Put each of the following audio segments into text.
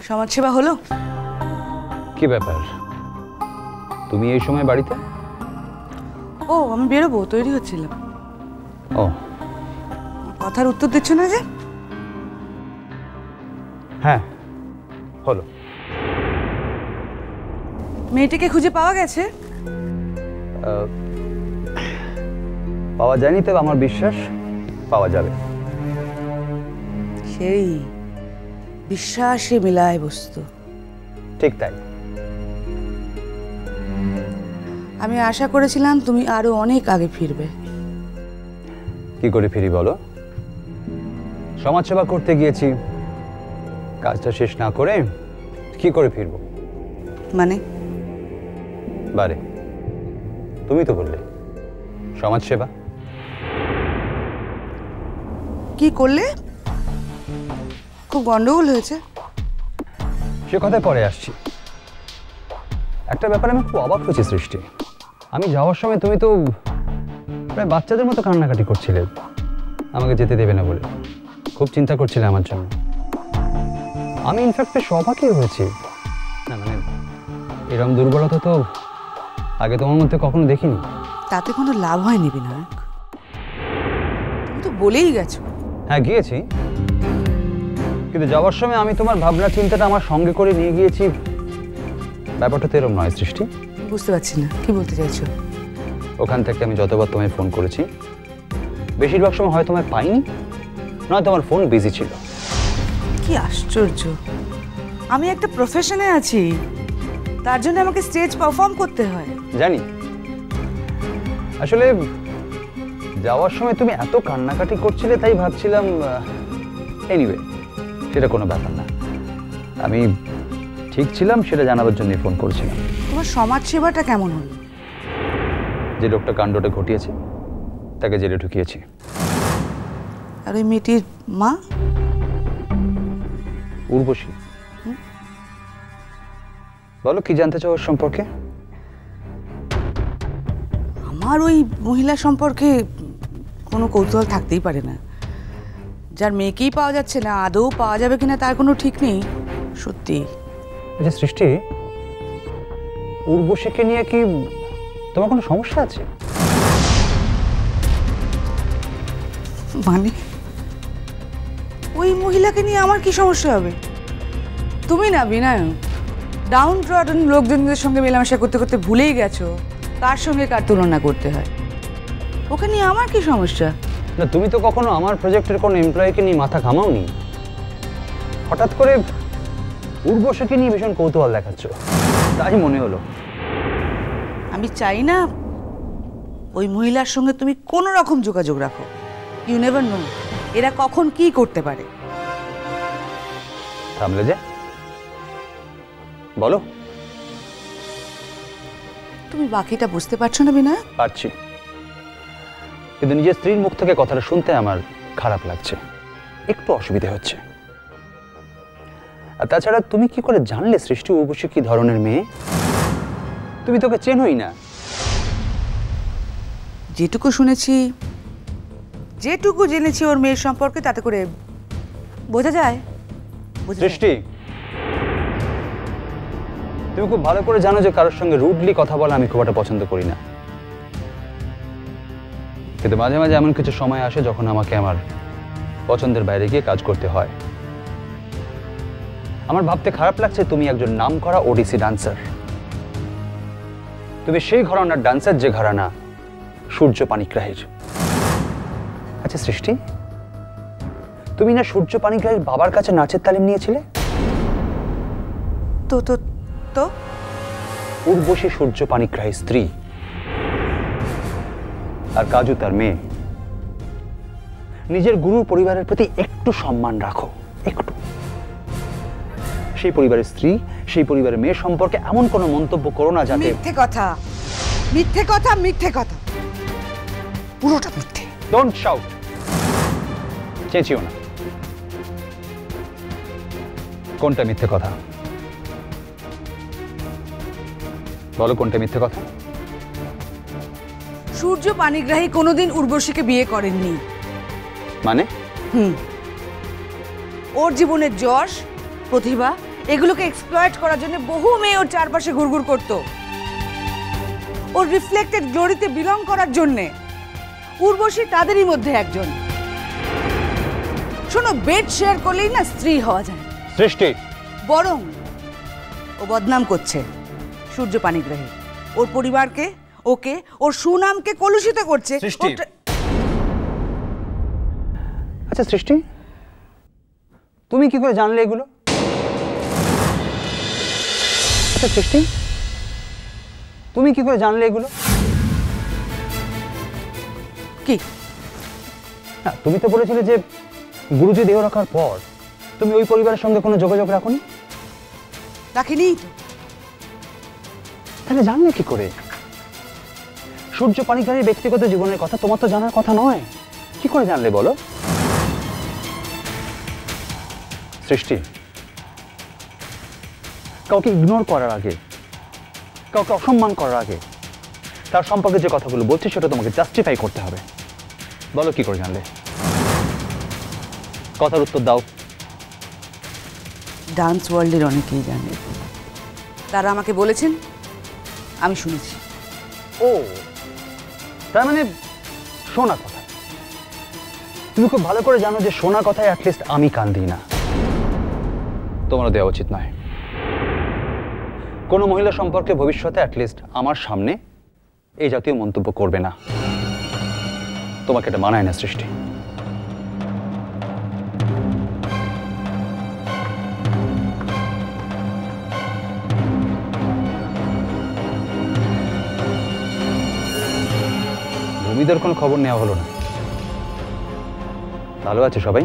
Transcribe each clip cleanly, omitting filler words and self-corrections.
সমাজসেবা হলো? কি ব্যাপার, তুমি এই সময় বাড়িতে? ও, আমি বেরোবো, তৈরি হচ্ছিলাম। ও, কথার উত্তর দিচ্ছ না যে? হ্যাঁ হলো। মেয়েটিকে খুঁজে পাওয়া গেছে? পাওয়া যায়নি, তবে আমার বিশ্বাস পাওয়া যাবে। সেই বিশ্বাসে মিলায় বস্তু। ঠিক তাই। আমি আশা করেছিলাম তুমি আরো অনেক আগে ফিরবে। কি করে ফিরি বলো? সমাজসেবা করতে গিয়েছি, কাজটা শেষ না করে কি করে ফিরবো? মানে? বারে, তুমি তো বললে সমাজসেবা। কি করলে? খুব গন্ডগোল হয়েছে। সে কথায় পরে আসছি। একটা ব্যাপারে আমি খুব অবাক হয়েছি সৃষ্টি। আমি যাওয়ার সময় তুমি তো প্রায় বাচ্চাদের মতো কান্নাকাটি করছিলে আমাকে যেতে দেবে না বলে। খুব চিন্তা করছিলে আমার জন্য। আমি ইনফ্যাক্ট বেশ অবাকই হয়েছি। না মানে, এরকম দুর্বলতা তো আগে তোমার মধ্যে কখনো দেখিনি। তাতে কোনো লাভ হয়নি বিনায়ক, তুমি তো বলেই গেছো। হ্যাঁ গিয়েছি, কিন্তু যাওয়ার সময় আমি তোমার ভাবনা চিন্তাটা আমার সঙ্গে করে নিয়ে গিয়েছি। ব্যাপারটা তো এরকম নয় সৃষ্টি। বুঝতে পারছি না কি বলতে চাইছো। ওখান থেকে আমি যতবার তোমায় ফোন করেছি, বেশিরভাগ সময় হয় তোমায় পাইনি, নয় তোমার ফোন বিজি ছিল। কি আশ্চর্য! আমি একটা প্রফেশনে আছি, তার জন্য আমাকে স্টেজ পারফর্ম করতে হয়। জানি, আসলে যাওয়ার সময় তুমি এত কান্নাকাটি করছিলে তাই ভাবছিলাম। এনিওয়ে, সেটা কোনো ব্যাপার না। আমি ঠিক ছিলাম সেটা জানাবার জন্যই ফোন করেছিলাম। তোমার সমাজ সেবাটা কেমন হলো? যে লোকটা কাণ্ডটা ঘটিয়েছে তাকে জেলে ঢুকিয়েছি। আর ওই মেয়েটির মা? উর্বশী। বলো, কি জানতে চাও ওর সম্পর্কে? আমার ওই মহিলা সম্পর্কে কোনো কৌতূহল থাকতেই পারে না। যার মেয়েকেই পাওয়া যাচ্ছে না, আদৌ পাওয়া যাবে কিনা তার কোনো ঠিক নেই। সত্যি। আচ্ছা সৃষ্টি, উর্বশীকে নিয়ে কি তোমার কোনো সমস্যা আছে? মানে ওই মহিলাকে নিয়ে আমার কি সমস্যা হবে? তুমি না বিনায়ক, ডাউন ট্রডন লোকজনদের সঙ্গে মেলামেশা করতে করতে ভুলেই গেছো কার সঙ্গে কার তুলনা করতে হয়। ওকে নিয়ে আমার কি সমস্যা? না, তুমি তো কখনো আমার প্রজেক্টের কোনো এমপ্লয়িকে নিয়ে মাথা ঘামাওনি। হঠাৎ করে উর্বশীকে নিয়ে ভীষণ কৌতূহল দেখাচ্ছ, তাই মনে হলো। আমি চাই না ওই মহিলার সঙ্গে তুমি কোনো রকম যোগাযোগ রাখো। ইউ নেভার নো এরা কখন কি করতে পারে। থামলে যে, বলো। তুমি বাকিটা বুঝতে পারছো না বিনয়? পারছি, কিন্তু নিজের স্ত্রীর মুখ থেকে কথাটা শুনতে আমার খারাপ লাগছে, একটু অসুবিধা হচ্ছে। আর তাছাড়া তুমি কি করে জানলে সৃষ্টি উর্বশী কি ধরনের মেয়ে? তুমি তোকে চেনোই না। যেটুকু শুনেছি, যেটুকু জেনেছি ওর মেয়ের সম্পর্কে, তাতে করে বোঝা যায়। সৃষ্টি, তুমি খুব ভালো করে জানো যে কারোর সঙ্গে রুডলি কথা বলা আমি খুব একটা পছন্দ করি না। কিন্তু মাঝে মাঝে এমন কিছু সময় আসে যখন আমাকে আমার পছন্দের বাইরে গিয়ে কাজ করতে হয়। আমার ভাবতে খারাপ লাগছে তুমি একজন নামকরা ওডিসি ডান্সার। তুমি সেই ঘরানার ডান্সার যে ঘরানা সূর্য পানিগ্রাহীর। আচ্ছা সৃষ্টি, তুমি না সূর্য পানিগ্রাহীর বাবার কাছে নাচের তালিম নিয়েছিলে? তো তো তো উর্বশী সূর্য পানিগ্রাহী স্ত্রী, আর কাজু তার মেয়ে। নিজের গুরুর পরিবারের প্রতি একটু সম্মান রাখো, একটু। সেই পরিবারের স্ত্রী, সেই পরিবারের মেয়ে সম্পর্কে এমন কোনো মন্তব্য করো না যাতে। মিথ্যে কথা, মিথ্যে কথা, মিথ্যে কথা, পুরোটা মিথ্যে। ডোন্ট শাউট, চেঁচিও না। কোনটা মিথ্যে কথা বলো, কোনটা মিথ্যে কথা? সূর্য পানিগ্রাহী কোনোদিন উর্বশীকে বিয়ে করেননি। মানে? ওর জীবনের যশ, প্রতিভা এগুলোকে এক্সপ্লয়েট করার জন্য বহু মেয়ে ওর চারপাশে ঘুরঘুর করতো। ওর রিফ্লেক্টেড গ্লোরিতে বিলং করার জন্যে উর্বশী তাদেরই মধ্যে একজন। শোনো, বেড শেয়ার করলেই না স্ত্রী হওয়া যায় সৃষ্টি। বরং ও বদনাম করছে সূর্য পানিগ্রাহী, ওর পরিবারকে, ওকে, ওর সুনামকে কলুষিত করছে। সৃষ্টি। আচ্ছা সৃষ্টি, তুমি কি করে জানলে এগুলো? আচ্ছা সৃষ্টি, তুমি কি করে জানলে এগুলো? কি না, তুমি তো বলেছিলে যে গুরুজি দেহ রাখার পর তুমি ওই পরিবারের সঙ্গে কোনো যোগাযোগ রাখোনি। রাখিনি তো। তাহলে জানলে কি করে? সূর্য পানিগ্রাহীর ব্যক্তিগত জীবনের কথা তোমার তো জানার কথা নয়, কি করে জানলে বলো? সৃষ্টি, কাউকে ইগনোর করার আগে, কাউকে অসম্মান করার আগে তার সম্পর্কে যে কথাগুলো বলছি সেটা তোমাকে জাস্টিফাই করতে হবে। বলো কি করে জানলে? কথার উত্তর দাও। ডান্স ওয়ার্ল্ডের অনেকেই জানে, তারা আমাকে বলেছেন, আমি শুনেছি। ও, তার মানে শোনা কথা। তুমি খুব ভালো করে জানো যে শোনা কথায় অ্যাটলিস্ট আমি কান দিই না। তোমারও দেওয়া উচিত নয়। কোনো মহিলা সম্পর্কে ভবিষ্যতে অ্যাটলিস্ট আমার সামনে এই জাতীয় মন্তব্য করবে না। তোমাকে এটা মানায় না সৃষ্টি। ভূমিদের কোনো খবর নেওয়া হলো না। ভালো আছে সবাই?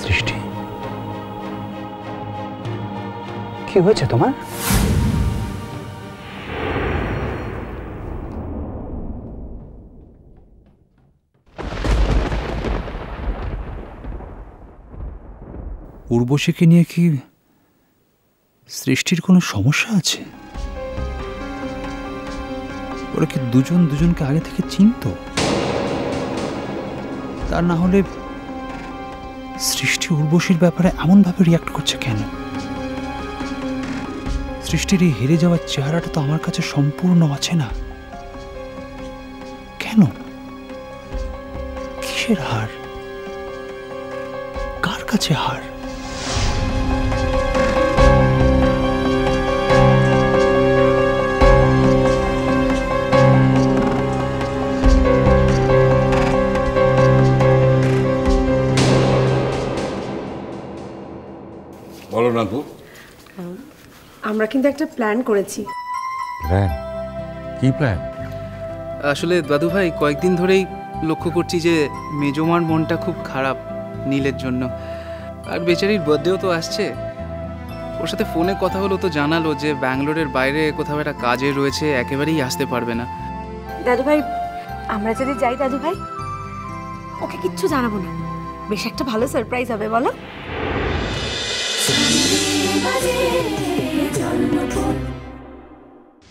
সৃষ্টি, কি হয়েছে তোমার? উর্বশীকে নিয়ে কি সৃষ্টির কোনো সমস্যা আছে? ওরা কি দুজন দুজনকে আগে থেকে চিনতো? তা না হলে সৃষ্টি উর্বশীর ব্যাপারে এমনভাবে রিয়াক্ট করছে কেন? সৃষ্টির এই হেরে যাওয়ার চেহারাটা তো আমার কাছে সম্পূর্ণ আছে না। কেন? কিসের হার? কার কাছে হার? বলো নাকু। আমরা কিন্তু একটা প্ল্যান করেছি। প্ল্যান? কি প্ল্যান? আসলে দাদু ভাই, কয়েকদিন ধরেই লক্ষ্য করছি যে মেজমার মনটা খুব খারাপ নীলের জন্য। আর বেচারির বার্থডেও তো আসছে। ওর সাথে ফোনে কথা হলো তো জানালো যে ব্যাঙ্গালোরের বাইরে কোথাও একটা কাজে রয়েছে, একেবারেই আসতে পারবে না। দাদু ভাই, আমরা যদি যাই দাদু ভাই, ওকে কিচ্ছু জানাবো না, বেশ একটা ভালো সারপ্রাইজ হবে, বলো?